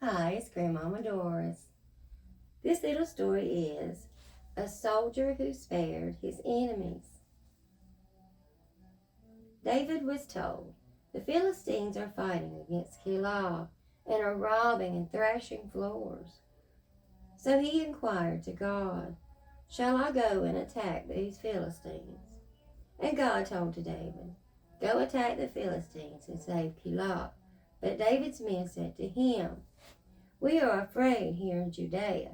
Hi, it's Grandmama Doris. This little story is a soldier who spared his enemies. David was told, the Philistines are fighting against Keilah and are robbing and thrashing floors. So he inquired to God, shall I go and attack these Philistines? And God told to David, go attack the Philistines and save Keilah. But David's men said to him, we are afraid here in Judea.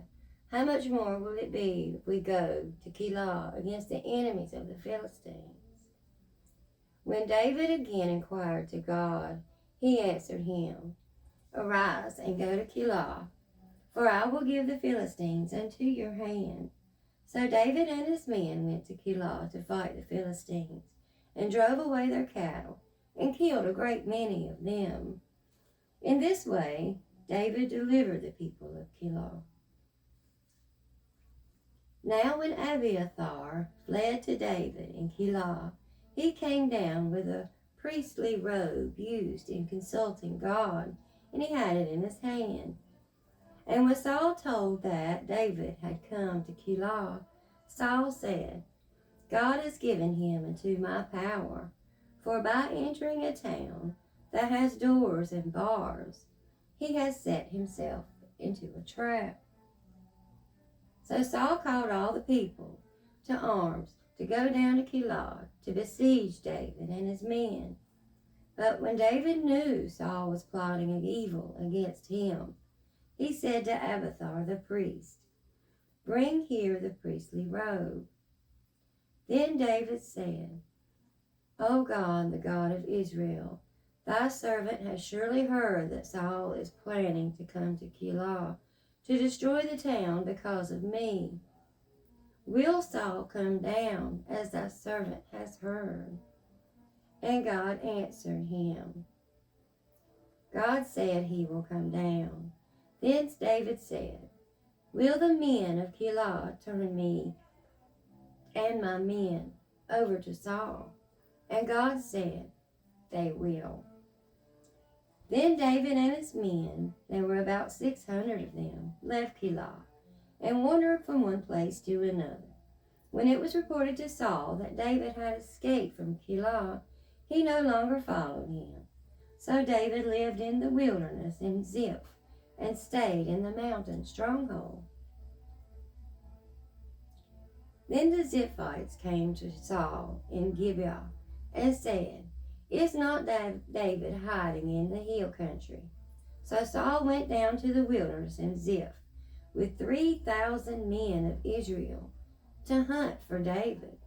How much more will it be if we go to Keilah against the enemies of the Philistines? When David again inquired to God, he answered him, arise and go to Keilah, for I will give the Philistines into your hand. So David and his men went to Keilah to fight the Philistines, and drove away their cattle, and killed a great many of them. In this way, David delivered the people of Keilah. Now when Abiathar fled to David in Keilah, he came down with a priestly robe used in consulting God, and he had it in his hand. And when Saul told that David had come to Keilah, Saul said, God has given him into my power, for by entering a town that has doors and bars, he has set himself into a trap. So Saul called all the people to arms to go down to Keilah to besiege David and his men. But when David knew Saul was plotting an evil against him, he said to Abiathar the priest, bring here the priestly robe. Then David said, O God, the God of Israel, thy servant has surely heard that Saul is planning to come to Keilah to destroy the town because of me. Will Saul come down as thy servant has heard? And God answered him. God said he will come down. Then David said, will the men of Keilah turn me and my men over to Saul? And God said, they will. Then David and his men, there were about 600 of them, left Keilah and wandered from one place to another. When it was reported to Saul that David had escaped from Keilah, he no longer followed him. So David lived in the wilderness in Ziph and stayed in the mountain stronghold. Then the Ziphites came to Saul in Gibeah and said, is not David hiding in the hill country? So Saul went down to the wilderness in Ziph with 3,000 men of Israel to hunt for David.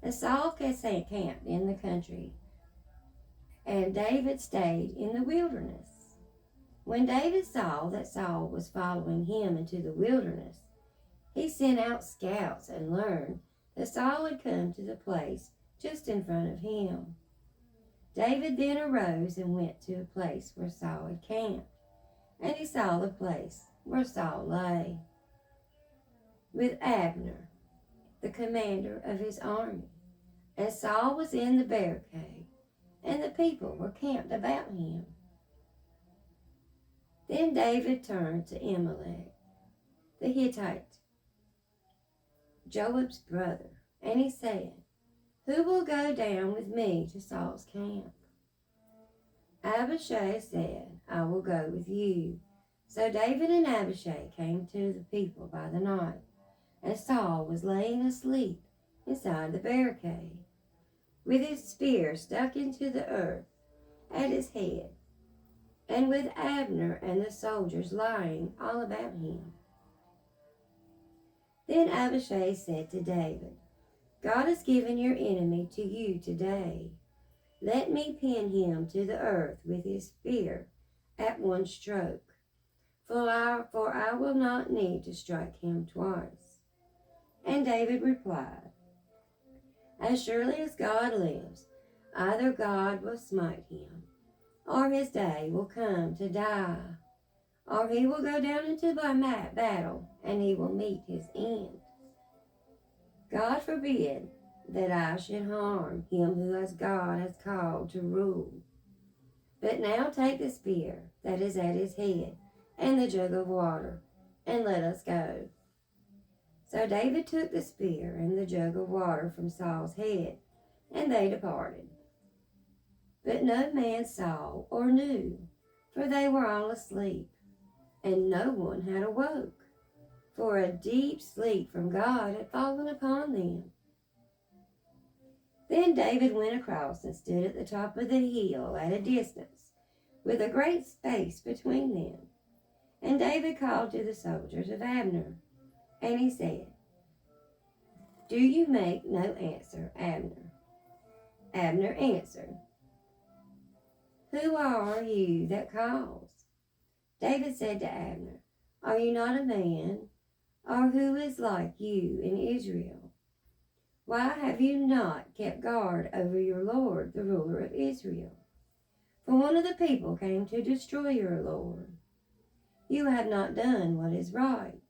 And Saul camped in the country, and David stayed in the wilderness. When David saw that Saul was following him into the wilderness, he sent out scouts and learned that Saul had come to the place just in front of him. David then arose and went to a place where Saul had camped, and he saw the place where Saul lay, with Abner, the commander of his army. And Saul was in the bear cave, and the people were camped about him. Then David turned to Ahimelech, the Hittite, Joab's brother, and he said, who will go down with me to Saul's camp? Abishai said, I will go with you. So David and Abishai came to the people by the night, and Saul was laying asleep inside the bear cave, with his spear stuck into the earth at his head, and with Abner and the soldiers lying all about him. Then Abishai said to David, God has given your enemy to you today. Let me pin him to the earth with his spear at one stroke, for I will not need to strike him twice. And David replied, as surely as God lives, either God will smite him, or his day will come to die, or he will go down into battle, and he will meet his end. God forbid that I should harm him who God has called to rule. But now take the spear that is at his head and the jug of water, and let us go." So David took the spear and the jug of water from Saul's head, and they departed. But no man saw or knew, for they were all asleep, and no one had awoke, for a deep sleep from God had fallen upon them. Then David went across and stood at the top of the hill at a distance, with a great space between them. And David called to the soldiers of Abner, and he said, "Do you make no answer, Abner?" Abner answered, "Who are you that calls?" David said to Abner, "Are you not a man? Or who is like you in Israel? Why have you not kept guard over your Lord, the ruler of Israel? For one of the people came to destroy your Lord. You have not done what is right.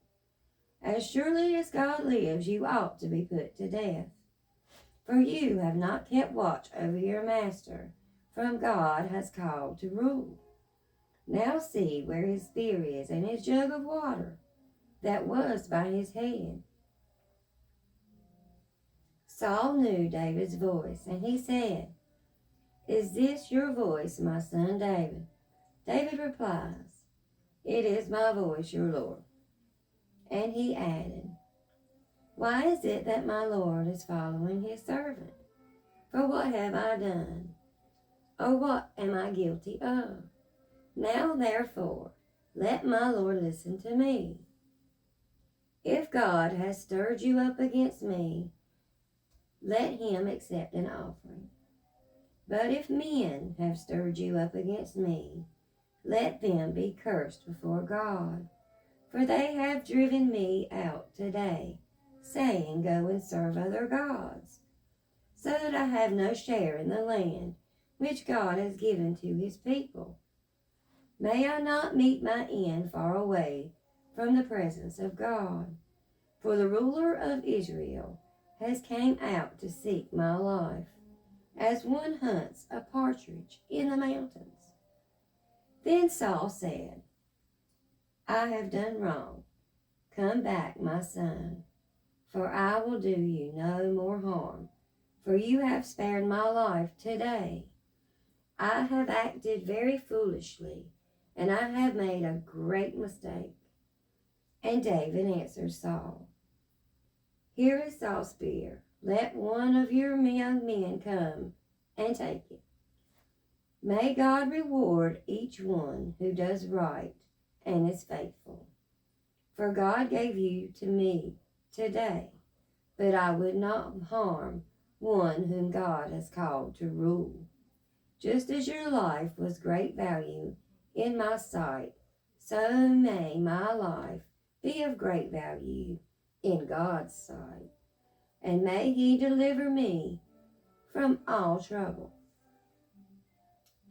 As surely as God lives, you ought to be put to death. For you have not kept watch over your master, whom God has called to rule. Now see where his spear is and his jug of water that was by his head." Saul knew David's voice, and he said, "Is this your voice, my son David?" David replies, "It is my voice, your Lord." And he added, "Why is it that my Lord is following his servant? For what have I done? Or what am I guilty of? Now therefore, let my Lord listen to me. If God has stirred you up against me, let him accept an offering. But if men have stirred you up against me, let them be cursed before God. For they have driven me out today, saying, 'Go and serve other gods,' so that I have no share in the land which God has given to his people. May I not meet my end far away from the presence of God. For the ruler of Israel has came out to seek my life, as one hunts a partridge in the mountains." Then Saul said, "I have done wrong. Come back, my son, for I will do you no more harm, for you have spared my life today. I have acted very foolishly, and I have made a great mistake." And David answered Saul, "Here is Saul's spear. Let one of your young men come and take it. May God reward each one who does right and is faithful. For God gave you to me today, but I would not harm one whom God has called to rule. Just as your life was great value in my sight, so may my life be of great value in God's sight. And may he deliver me from all trouble."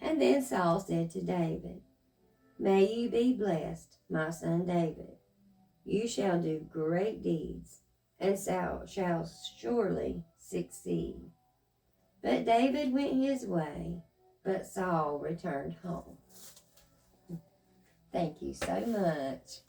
And then Saul said to David, "May you be blessed, my son David. You shall do great deeds, and shall surely succeed." But David went his way, but Saul returned home. Thank you so much.